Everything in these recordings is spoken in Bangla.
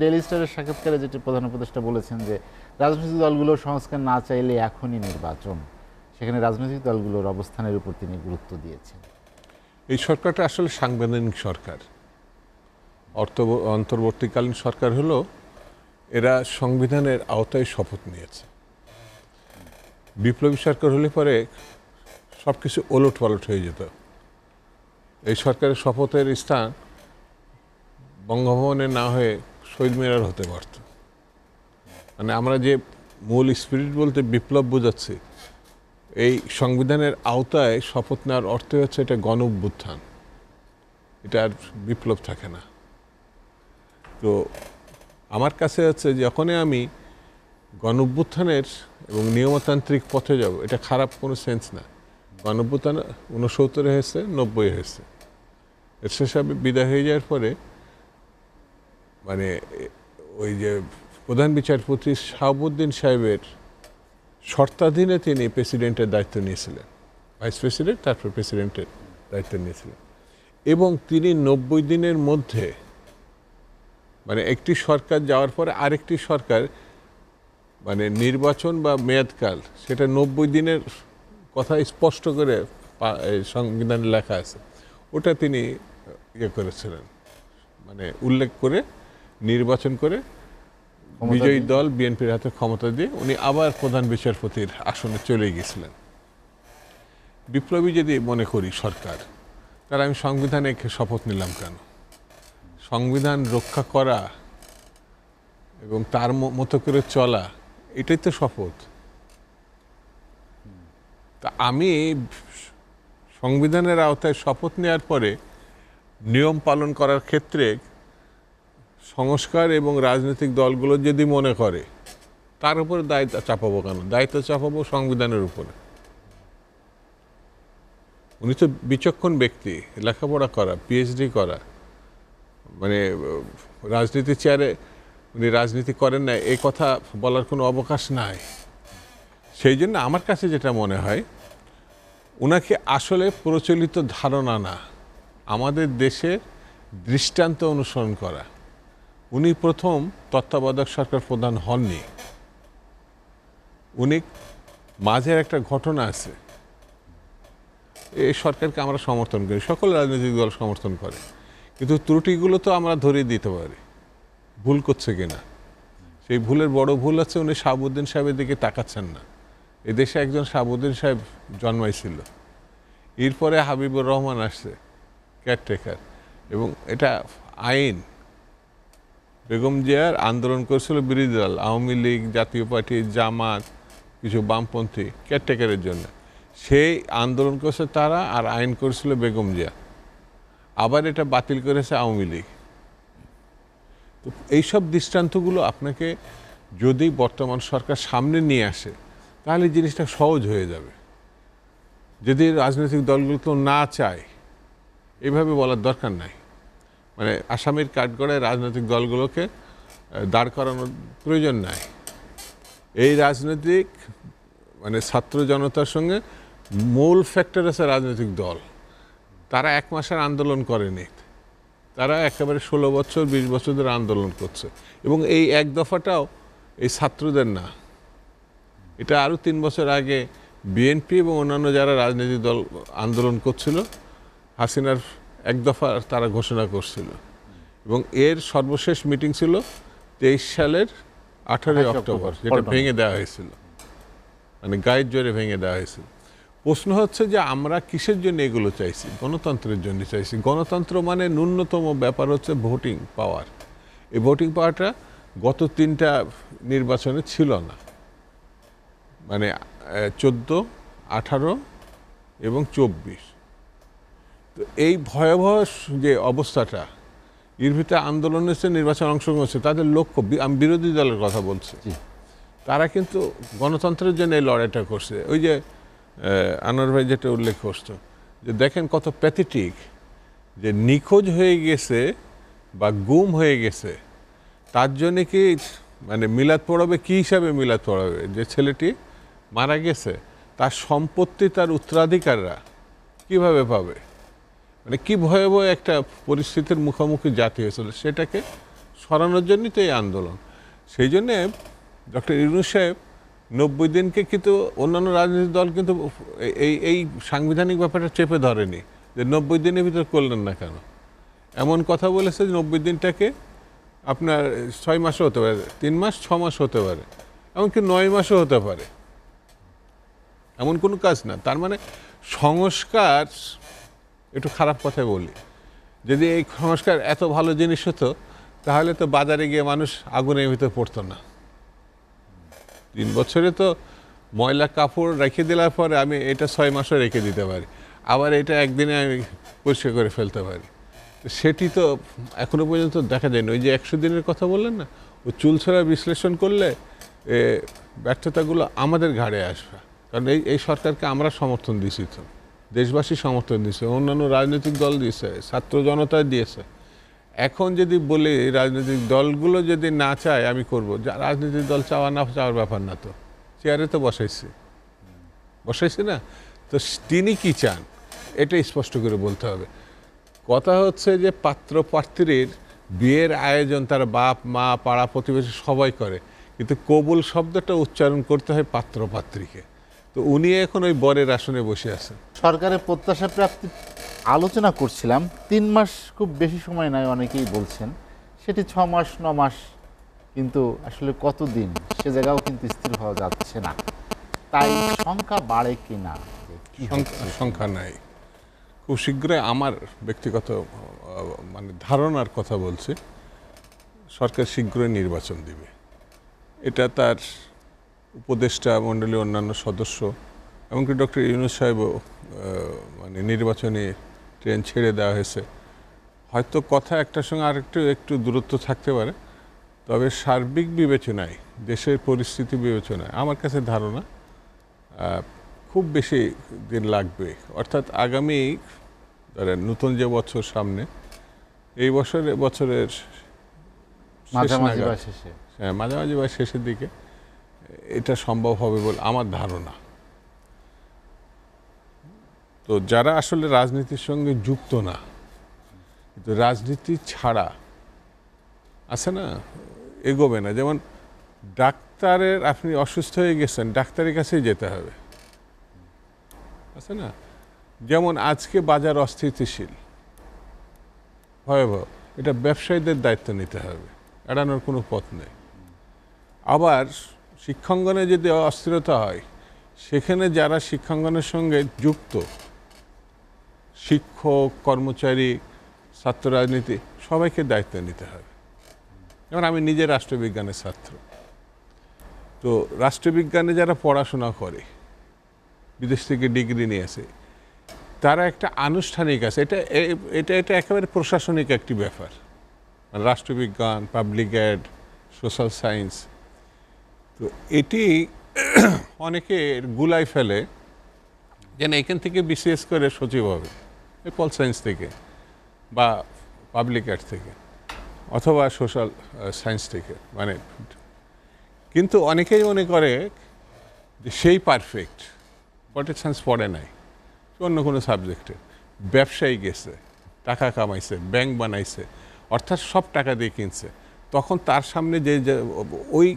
ডেইলি স্টারের সাক্ষাৎকারে যেটি প্রধান উপদেষ্টা বলেছেন যে রাজনৈতিক দলগুলো সংস্কার না চাইলে এখনই নির্বাচন, সেখানে রাজনৈতিক দলগুলোর অবস্থানের উপর তিনি গুরুত্ব দিয়েছেন। এই সরকারটা আসলে সাংবিধানিক সরকার, অন্তর্বর্তীকালীন সরকার হলো এরা সংবিধানের আওতায় শপথ নিয়েছে। বিপ্লবী সরকার হলে পরে সব কিছু ওলট পালট হয়ে যেত। এই সরকারের শপথের স্থান বঙ্গভবনে না হয়ে শহীদ মিনার হতে পারত। মানে আমরা যে মূল স্পিরিট বলতে বিপ্লব বোঝাচ্ছি, এই সংবিধানের আওতায় শপথ নেওয়ার অর্থ হচ্ছে এটা গণ অভ্যুত্থান, এটা আর বিপ্লব থাকে না। তো আমার কাছে হচ্ছে যখনই আমি গণ অভ্যুত্থানের এবং নিয়মতান্ত্রিক পথে যাব, এটা খারাপ কোনো সেন্স না। গণ অভ্যুত্থান 69 হয়েছে, 90 হয়েছে, এর শেষে বিদায় হয়ে যাওয়ার পরে মানে ওই যে প্রধান বিচারপতি শাহাবুদ্দিন সাহেবের শর্তাধীনে তিনি প্রেসিডেন্টের দায়িত্ব নিয়েছিলেন, ভাইস প্রেসিডেন্ট, তারপর প্রেসিডেন্টের দায়িত্ব নিয়েছিলেন। এবং তিনি 90 দিনের মধ্যে, মানে একটি সরকার যাওয়ার পরে আরেকটি সরকার, মানে নির্বাচন বা মেয়াদকাল, সেটা 90 দিনের কথা স্পষ্ট করে সংবিধানে লেখা আছে, ওটা তিনি ইয়ে করেছিলেন, মানে উল্লেখ করে নির্বাচন করে বিজয়ী দল বিএনপির হাতে ক্ষমতা দিয়ে উনি আবার প্রধান বিচারপতির আসনে চলে গিয়েছিলেন। বিপ্লবী যদি মনে করি সরকার, তারা আমি সংবিধানে শপথ নিলাম কেন? সংবিধান রক্ষা করা এবং তার মতো করে চলা, এটাই তো শপথ। তা আমি সংবিধানের আওতায় শপথ নেওয়ার পরে নিয়ম পালন করার ক্ষেত্রে সংস্কার এবং রাজনৈতিক দলগুলো যদি মনে করে, তার উপরে দায়িত্ব চাপাবো কেন? দায়িত্ব চাপাবো সংবিধানের উপরে। উনি তো বিচক্ষণ ব্যক্তি, লেখাপড়া করা, পিএইচডি করা, মানে রাজনীতির চেয়ারে উনি রাজনীতি করেন না এই কথা বলার কোনো অবকাশ নাই। সেই জন্য আমার কাছে যেটা মনে হয়, ওনাকে আসলে প্রচলিত ধারণা না, আমাদের দেশের দৃষ্টান্ত অনুসরণ করা। উনি প্রথম তত্ত্বাবধায়ক সরকার প্রধান হননি, উনি মাঝের একটা ঘটনা আছে। এই সরকারকে আমরা সমর্থন করি, সকল রাজনৈতিক দল সমর্থন করে, কিন্তু ত্রুটিগুলো তো আমরা ধরিয়ে দিতে পারি, ভুল করছে কিনা। সেই ভুলের বড় ভুল হচ্ছে উনি শাহাবুদ্দিন সাহেবের দিকে তাকাচ্ছেন না। এদেশে একজন শাহাবুদ্দিন সাহেব জন্মাইছিল, এরপরে হাবিবুর রহমান আসছে কেয়ারটেকার, এবং এটা আইন। বেগম জিয়ার আন্দোলন করেছিল বিরোধী দল, আওয়ামী লীগ, জাতীয় পার্টি, জামাত, কিছু বামপন্থী কেয়ারটেকারের জন্য। সেই আন্দোলন করেছে তারা, আর আইন করেছিল বেগম জিয়া, আবার এটা বাতিল করেছে আওয়ামী লীগ। তো এইসব দৃষ্টান্তগুলো আপনাকে যদি বর্তমান সরকার সামনে নিয়ে আসে, তাহলে জিনিসটা সহজ হয়ে যাবে। যদি রাজনৈতিক দলগুলো তো না চায়, এভাবে বলার দরকার নাই। মানে আসামির কাঠগড়ায় রাজনৈতিক দলগুলোকে দাঁড় করানোর প্রয়োজন নাই। এই রাজনৈতিক মানে ছাত্র জনতার সঙ্গে মূল ফ্যাক্টর আছে রাজনৈতিক দল। তারা 1 মাসের আন্দোলন করেনি, তারা একেবারে 16 বছর 20 বছর ধরে আন্দোলন করছে। এবং এই এক দফাটাও এই ছাত্রদের না, এটা আরও 3 বছর আগে বিএনপি এবং অন্যান্য যারা রাজনৈতিক দল আন্দোলন করছিল, হাসিনার এক দফা তারা ঘোষণা করছিল। এবং এর সর্বশেষ মিটিং ছিল 23 সালের 18 অক্টোবর, যেটা ভেঙে দেওয়া হয়েছিল, মানে গায়ের জোরে ভেঙে দেওয়া হয়েছিল। প্রশ্ন হচ্ছে যে আমরা কিসের জন্য এগুলো চাইছি? গণতন্ত্রের জন্য চাইছি। গণতন্ত্র মানে ন্যূনতম ব্যাপার হচ্ছে ভোটিং পাওয়ার। এই ভোটিং পাওয়ারটা গত 3টা নির্বাচনে ছিল না, মানে 14, 18 এবং 24। তো এই ভয়াবহ যে অবস্থাটা, এর ভিতরে আন্দোলন হচ্ছে, নির্বাচন অংশগ্রহণ হচ্ছে, তাদের লক্ষ্য, আমি বিরোধী দলের কথা বলছি, তারা কিন্তু গণতন্ত্রের জন্য এই লড়াইটা করছে। ওই যে আনোয়ার ভাই যেটা উল্লেখ করছো, যে দেখেন কত প্যাথেটিক, যে নিখোঁজ হয়ে গেছে বা গুম হয়ে গেছে, তার জন্যে কি মানে মিলাদ পড়াবে? কী হিসাবে মিলাদ পড়াবে? যে ছেলেটি মারা গেছে, তার সম্পত্তি তার উত্তরাধিকাররা কিভাবে পাবে? মানে কি ভয়াবহ একটা পরিস্থিতির মুখোমুখি জাতি হয়েছিল, সেটাকে সরানোর জন্যই তো এই আন্দোলন। সেই জন্যে ডক্টর ইউনূস সাহেব 90 দিনকে কিন্তু অন্যান্য রাজনৈতিক দল কিন্তু এই সাংবিধানিক ব্যাপারটা চেপে ধরেনি যে 90 দিনের ভিতর করলেন না কেন। এমন কথা বলেছে যে 90 দিনটাকে আপনার 6 মাসও হতে পারে, 3 মাস 6 মাস হতে পারে, এমনকি 9 মাসও হতে পারে, এমন কোনো কাজ না। তার মানে সংস্কার, একটু খারাপ কথাই বলি, যদি এই সংস্কার এত ভালো জিনিস হতো তাহলে তো বাজারে গিয়ে মানুষ আগুনের ভিতর পড়তো না। 3 বছরে তো ময়লা কাপড় রেখে দেওয়ার পরে আমি এটা 6 মাসও রেখে দিতে পারি, আবার এটা একদিনে আমি পরিষ্কার করে ফেলতে পারি। সেটি তো এখনো পর্যন্ত দেখা যায়নি। ওই যে 100 দিনের কথা বললেন না, ও চুলছড়া বিশ্লেষণ করলে ব্যর্থতাগুলো আমাদের ঘাড়ে আসবে। কারণ এই সরকারকে আমরা সমর্থন দিয়েছি, তো দেশবাসী সমর্থন দিয়েছে, অন্যান্য রাজনৈতিক দল দিয়েছে, ছাত্র জনতা দিয়েছে। এখন যদি বলি রাজনৈতিক দলগুলো যদি না চায় আমি করব, রাজনৈতিক দল চাওয়া না চাওয়ার ব্যাপার না, তো চেয়ারে তো বসাইছি না, তো তিনি কি চান এটা স্পষ্ট করে বলতে হবে। কথা হচ্ছে যে পাত্র প্রার্থীর বিয়ের আয়োজন তার বাপ মা পাড়া প্রতিবেশী সবাই করে, কিন্তু কবুল শব্দটা উচ্চারণ করতে হয় পাত্র পাত্রীকে। তো উনি এখন ওই বরের আসনে বসে আছেন। সরকারের প্রত্যাশা প্রাপ্তি আলোচনা করছিলাম, 3 মাস খুব বেশি সময় নয় অনেকেই বলছেন, সেটি 6 মাস 9 মাস, কিন্তু আসলে কতদিন সে জায়গাও কিন্তু স্থির হওয়া যাচ্ছে না। তাই সংখ্যা বাড়ে কিনা, সংখ্যা নাই। খুব শীঘ্রই আমার ব্যক্তিগত মানে ধারণার কথা বলছি, সরকার শীঘ্রই নির্বাচন দিবে। এটা তার উপদেষ্টা মণ্ডলীর অন্যান্য সদস্য, এমনকি ডক্টর ইউনূস সাহেবও মানে নির্বাচনী ট্রেন ছেড়ে দেওয়া হয়েছে। হয়তো কথা একটার সঙ্গে একটু দূরত্ব থাকতে পারে, তবে সার্বিক বিবেচনায়, দেশের পরিস্থিতি বিবেচনায় আমার কাছে ধারণা খুব বেশি দিন লাগবে। অর্থাৎ আগামী ধরেন নতুন যে বছর সামনে, এই বছরের মাঝামাঝি বা শেষে, হ্যাঁ মাঝামাঝি বা শেষের দিকে এটা সম্ভব হবে বলে আমার ধারণা। তো যারা আসলে রাজনীতির সঙ্গে যুক্ত না, কিন্তু রাজনীতি ছাড়া আছে না, এগোবে না। যেমন ডাক্তারের, আপনি অসুস্থ হয়ে গেছেন, ডাক্তারের কাছেই যেতে হবে, আছে না। যেমন আজকে বাজার অস্থিতিশীল, ভয়াবহ, এটা ব্যবসায়ীদের দায়িত্ব নিতে হবে, এড়ানোর কোনো পথ নেই। আবার শিক্ষাঙ্গনে যদি অস্থিরতা হয়, সেখানে যারা শিক্ষাঙ্গনের সঙ্গে যুক্ত, শিক্ষক, কর্মচারী, ছাত্র রাজনীতি, সবাইকে দায়িত্ব নিতে হবে। যেমন আমি নিজে রাষ্ট্রবিজ্ঞানের ছাত্র, তো রাষ্ট্রবিজ্ঞানে যারা পড়াশোনা করে, বিদেশ থেকে ডিগ্রি নিয়ে আসে, তারা একটা আনুষ্ঠানিক আছে, এটা একেবারে প্রশাসনিক একটি ব্যাপার, মানে রাষ্ট্রবিজ্ঞান, পাবলিক অ্যাড, সোশ্যাল সায়েন্স। তো এটি অনেকে গুলাই ফেলে, যেন এখান থেকে বিসিএস করে সচিব হবে, পল সায়েন্স থেকে বা পাবলিক অ্যাড থেকে অথবা সোশ্যাল সায়েন্স থেকে, মানে কিন্তু অনেকেই মনে করে যে সেই পারফেক্ট, পলিটিক্যাল সায়েন্স পড়ে নাই, অন্য কোনো সাবজেক্টে ব্যবসায়ী গেছে, টাকা কামাইছে, ব্যাংক বানাইছে, অর্থাৎ সব টাকা দিয়ে কিনছে, তখন তার সামনে যে ওই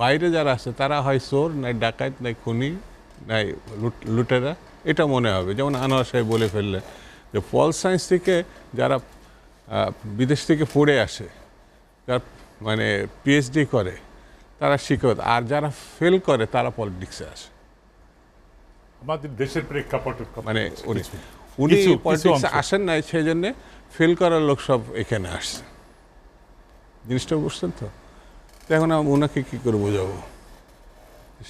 বাইরে যারা আছে তারা হয় চোর, নাই ডাকাত, নাই খুনি, নাই লুটেরা, এটা মনে হবে। যেমন আনোয়ার সাহেব বলে ফেললে যে পল সায়েন্স থেকে যারা বিদেশ থেকে পড়ে আসে, যারা মানে পিএইচডি করে, তারা শিক্ষক, আর যারা ফেল করে তারা পলিটিক্সে আসে। আমাদের দেশের প্রেক্ষাপটে মানে উনি পলিটিক্সে আসেন নাই, সেই জন্যে ফেল করার লোক সব এখানে আসছে। জিনিসটা বুঝছেন তো? এখন ওনাকে কী করে বোঝাবো?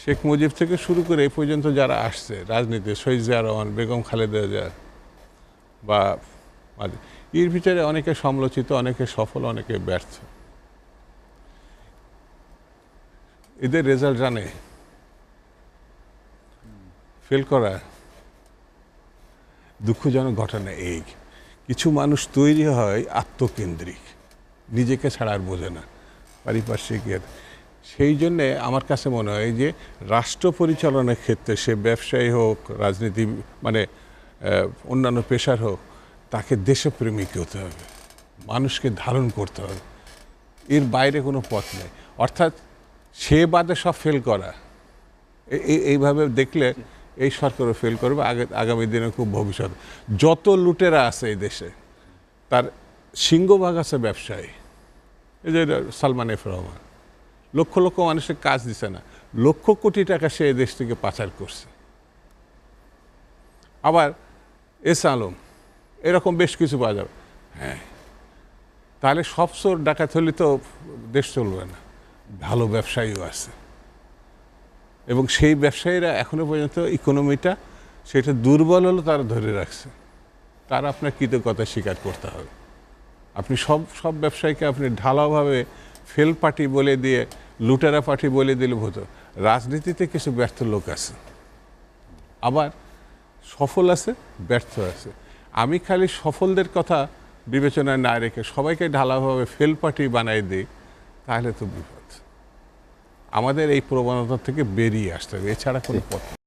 শেখ মুজিব থেকে শুরু করে এই পর্যন্ত যারা আসছে রাজনীতি, শহীদ জিয়া রহমান, বেগম খালেদা জিয়া, বা এর ভিতরে অনেকে সমালোচিত, অনেকে সফল, অনেকে ব্যর্থ। এদের রেজাল্ট জানে, ফেল করা দুঃখজনক ঘটনা। এই কিছু মানুষ তৈরি হয় আত্মকেন্দ্রিক, নিজেকে ছাড়া আর বোঝে না, পারিপার্শ্বিক। সেই জন্যে আমার কাছে মনে হয় যে রাষ্ট্র পরিচালনার ক্ষেত্রে, সে ব্যবসায়ী হোক, রাজনীতি মানে অন্যান্য পেশার হোক, তাকে দেশপ্রেমিক হতে হবে, মানুষকে ধারণ করতে হবে। এর বাইরে কোনো পথ নেই। অর্থাৎ সে বাদে সব ফেল করা, এইভাবে দেখলে এই সরকারও ফেল করবে আগামী দিনে খুব ভবিষ্যৎ। যত লুটেরা আছে এই দেশে তার সিংহভাগ আছে ব্যবসায়ী। এই যে সালমান এফ রহমান লক্ষ লক্ষ মানুষের কাজ দিছে না, লক্ষ কোটি টাকা সে এই দেশ থেকে পাচার করছে। আবার এস আলম, এরকম বেশ কিছু পাওয়া যাবে। হ্যাঁ, তাহলে সব চোর ডাকাত হলে তো দেশ চলবে না। ভালো ব্যবসায়ীও আছে এবং সেই ব্যবসায়ীরা এখনো পর্যন্ত ইকোনমিটা সেটা দুর্বল হলো তারা ধরে রাখছে। তার আপনার কৃতজ্ঞতা স্বীকার করতে হবে। আপনি সব ব্যবসায়ীকে আপনি ঢালাওভাবে ফেল পার্টি বলে দিয়ে লুটেরা পার্টি বলে দিলে হতো। রাজনীতিতে কিছু ব্যর্থ লোক আছে, আবার সফল আছে, ব্যর্থ আছে। আমি খালি সফলদের কথা বিবেচনায় না রেখে সবাইকে ঢালাওভাবে ফেল পার্টি বানাই দিই, তাহলে তো বিপদ। আমাদের এই প্রবণতা থেকে বেরিয়ে আসতে হবে, এছাড়া কোনো পথ নেই।